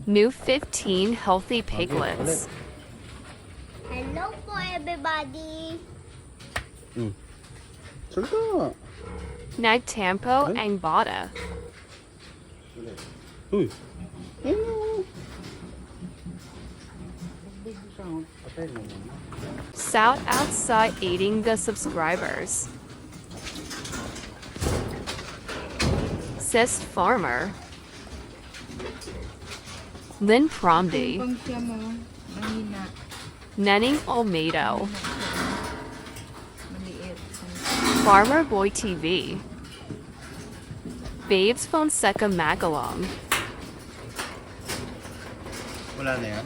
New 15 healthy piglets. Hello po everybody. Salita. Nagtampo ang bata. Uy. Hello. Patay mo muna. South outside eating the subscribers. Says farmer. Lynn Promdi. Pang siya mo, mahina, Nenning Olmedo. maliit. Farmer Boy TV. Babes Fonseca Magalong. Wala na yan?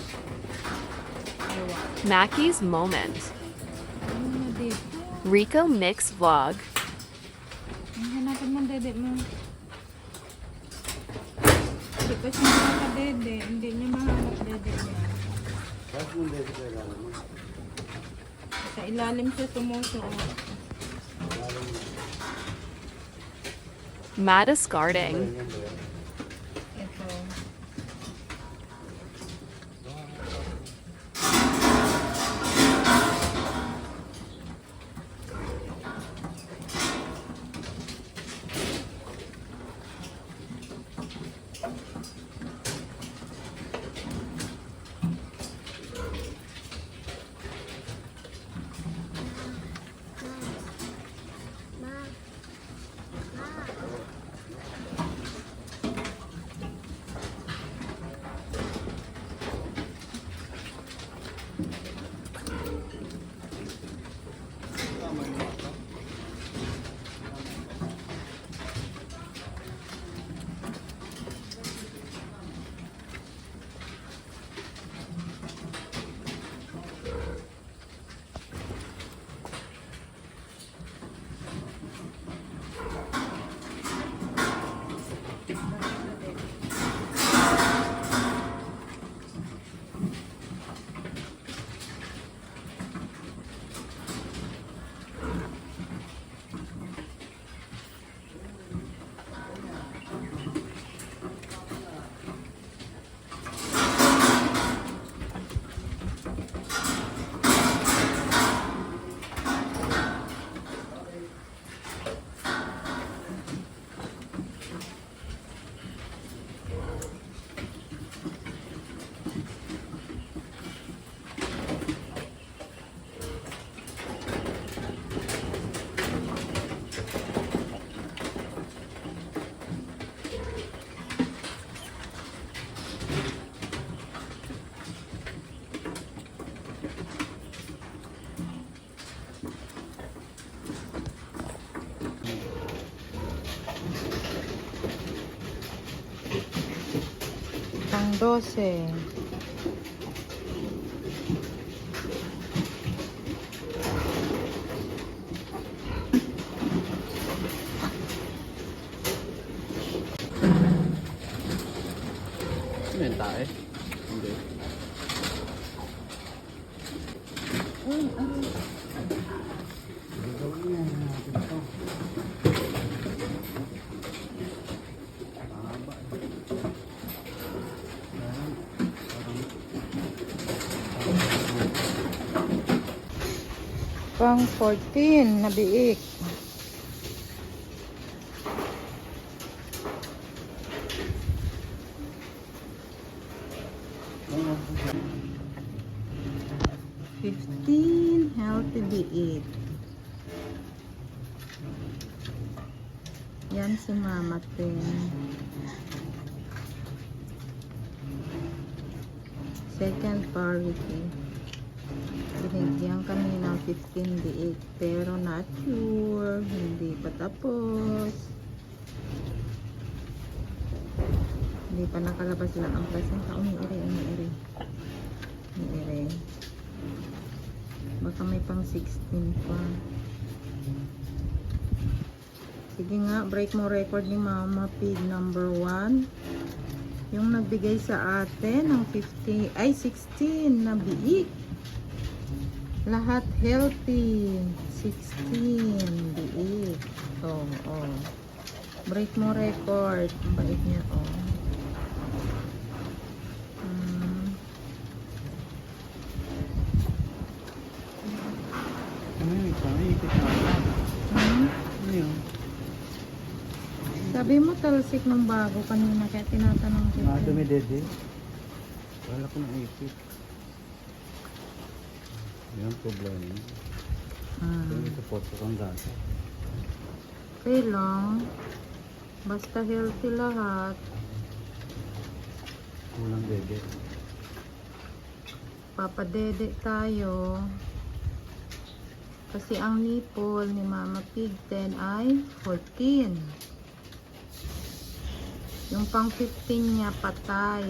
Mackie's Moment. Ano na, dede? Rico Mix Vlog. Ang hanapan mo, dede mo. Hindi kasi nakaka-dede. Hindi niya mahanap dede niya. Bakit mo hindi sa ilalim mo? Sa ilalim siya sumusuot. Mattis Garding. Ito. Pang 12. Ano yung tae? Hindi. Pang 14 na biik. Healthy biik. Yan si Mama Tin. Second parity. Binigyan kami ng 15 biik pero not sure, hindi pa tapos, hindi pa nakalabas lang ang placenta. Umiire baka may pang 16 pa. Sige nga, break mo record ni Mama Pig number 1, yung nagbigay sa atin ng 16 na biik. Lahat healthy. 16 biik. Oh. Break mo record. Ang bait niya, oh. Parang ipit na. Hmm? Ano yun? Sabi mo talsik ng bago kanina kaya tinatanong kita. Mga dumi-dede. Wala ko na ipit. Yan ang problema. Hmm. Ito po kang gasa. Okay lang. Basta healthy lahat. Kulang dede. Papadede tayo. Kasi ang nipple ni Mama Pig 10 ay 14. Yung pang 15 niya patay.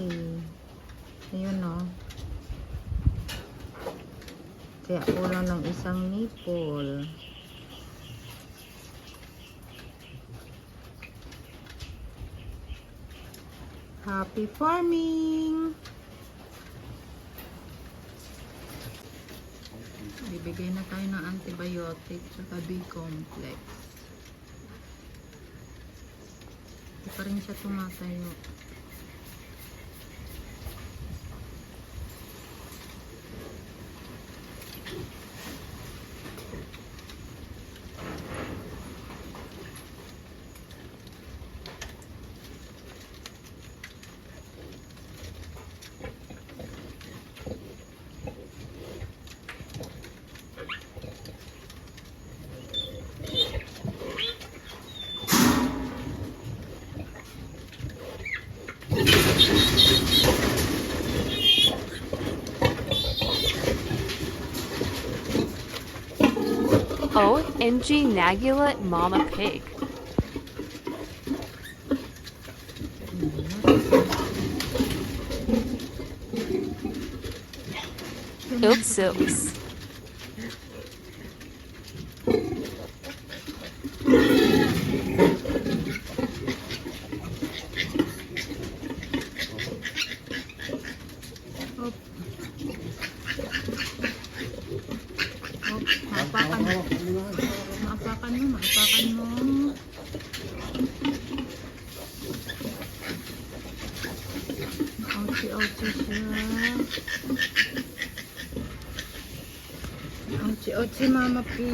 Ayun o. Kaya kulang ng isang nipple. Happy farming! Bibigay na tayo ng antibiotic at B-complex. Hindi pa rin siya tumatayo. OMG Nagulot Mama Pig. Oops, oops. Hop. Hop. Maapakan mo. Maapakan mo. Maapakan mo. Ouchie siya. Ouchie Mama Pig.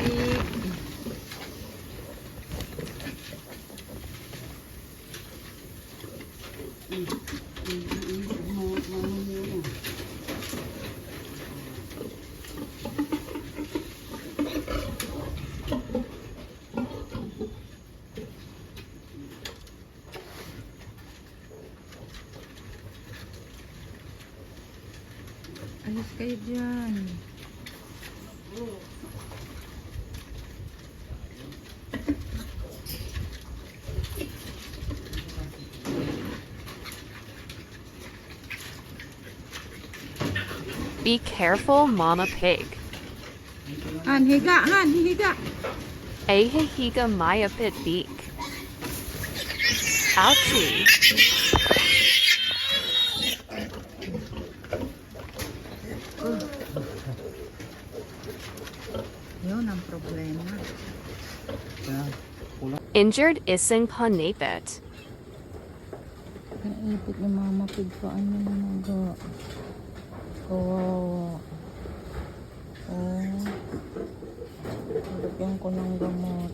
Ayos kayo dyan. Be careful, Mama Pig. Han, higa! Han, higa! Ahihiga Maya Pit Beak. Ouchie. Yun ang problema. Kaya kulang. Injured Ising Panapit. Naipit ni Mama Pig pa. Ano na naga? Kawawa. Oh. Lagyan ko ng gamot.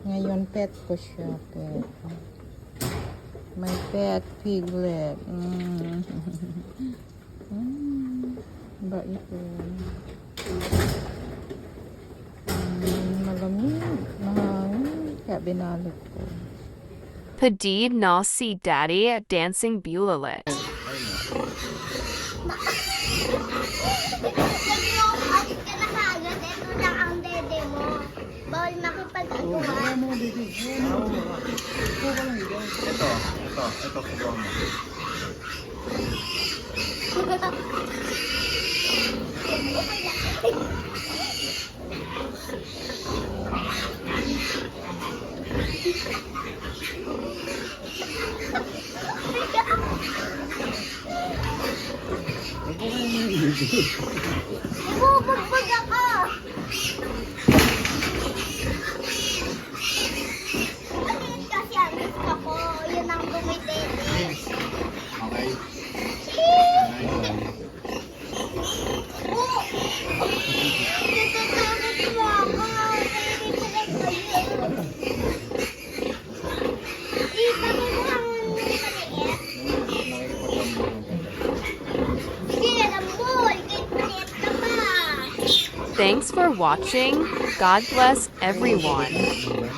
Ngayon pet ko siya. Pet. My pet piglet. Ba ito? Malamig. Mahangin. Kaya binalik ko. Padid na si Daddy at Dancing Bulalit. Sabi mo, alis ka na kagad. Ito lang ang dede mo. Bawal makipag-aguhan. Ito, kulang mo. Ibubugbog ako. Ayun kasi ang gusto ko. Yun ang bumidede. Okay. Oh! Dito Thanks for watching. God bless everyone. Diba?